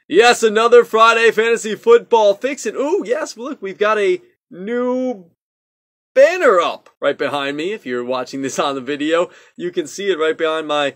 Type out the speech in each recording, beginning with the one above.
Yes, another Friday Fantasy Football Fix. And ooh, yes, look, we've got a new banner up right behind me. If you're watching this on the video, you can see it right behind my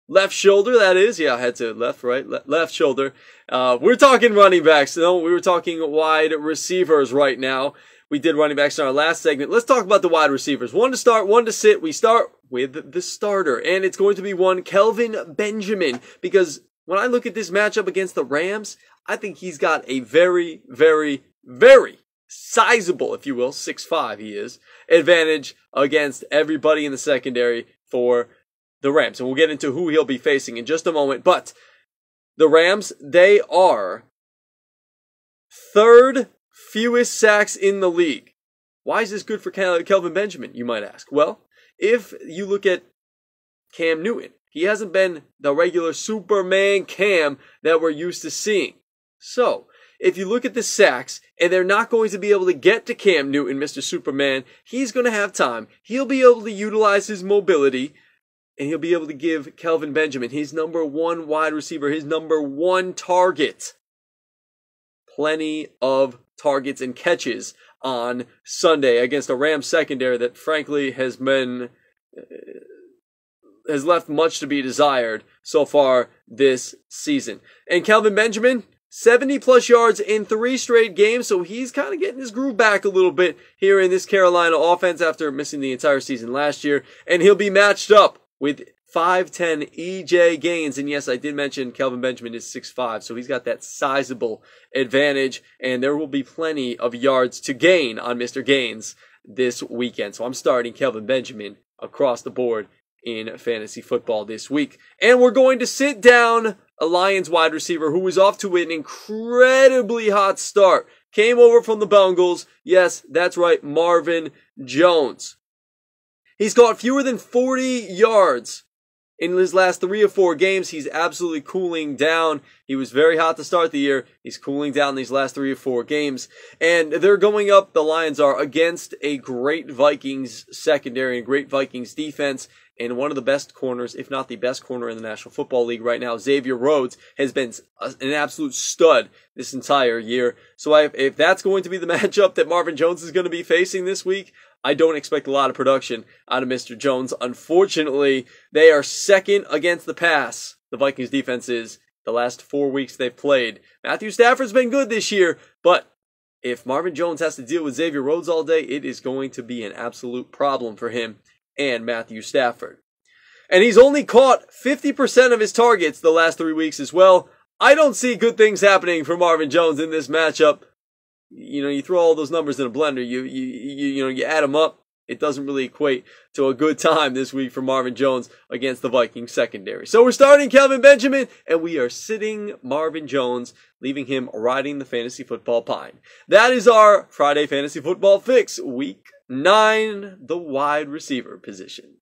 left shoulder, that is. Yeah, I had to left, right, left shoulder. We're talking running backs. No, we were talking wide receivers right now. We did running backs in our last segment. Let's talk about the wide receivers. One to start, one to sit. We start with the starter, and it's going to be one Kelvin Benjamin, because when I look at this matchup against the Rams, I think he's got a very, very, very sizable, if you will, 6'5" he is, advantage against everybody in the secondary for the Rams. And we'll get into who he'll be facing in just a moment. But the Rams, they are third fewest sacks in the league. Why is this good for Kelvin Benjamin, you might ask? Well, if you look at Cam Newton, he hasn't been the regular Superman Cam that we're used to seeing. So, if you look at the sacks, and they're not going to be able to get to Cam Newton, Mr. Superman, he's going to have time. He'll be able to utilize his mobility, and he'll be able to give Kelvin Benjamin, his number one wide receiver, his number one target, plenty of targets and catches on Sunday against a Rams secondary that frankly has left much to be desired so far this season. And Kelvin Benjamin, 70-plus yards in 3 straight games, so he's kind of getting his groove back a little bit here in this Carolina offense after missing the entire season last year. And he'll be matched up with 5'10" EJ Gaines. And yes, I did mention Kelvin Benjamin is 6'5", so he's got that sizable advantage, and there will be plenty of yards to gain on Mr. Gaines this weekend. So I'm starting Kelvin Benjamin across the board in fantasy football this week. And we're going to sit down a Lions wide receiver who was off to an incredibly hot start. Came over from the Bengals. Yes, that's right, Marvin Jones. He's caught fewer than 40 yards in his last 3 or 4 games. He's absolutely cooling down. He was very hot to start the year. He's cooling down these last 3 or 4 games. And they're going up, the Lions are, against a great Vikings secondary and great Vikings defense. And one of the best corners, if not the best corner in the National Football League right now, Xavier Rhodes, has been an absolute stud this entire year. So if that's going to be the matchup that Marvin Jones is going to be facing this week, I don't expect a lot of production out of Mr. Jones. Unfortunately, they are second against the pass. The Vikings defense is the last 4 weeks they've played. Matthew Stafford's been good this year, but if Marvin Jones has to deal with Xavier Rhodes all day, it is going to be an absolute problem for him and Matthew Stafford. And he's only caught 50% of his targets the last 3 weeks as well. I don't see good things happening for Marvin Jones in this matchup. You know, you throw all those numbers in a blender, you add them up, it doesn't really equate to a good time this week for Marvin Jones against the Vikings secondary. So we're starting Kelvin Benjamin, and we are sitting Marvin Jones, leaving him riding the fantasy football pine. That is our Friday Fantasy Football Fix, Week 9, the wide receiver position.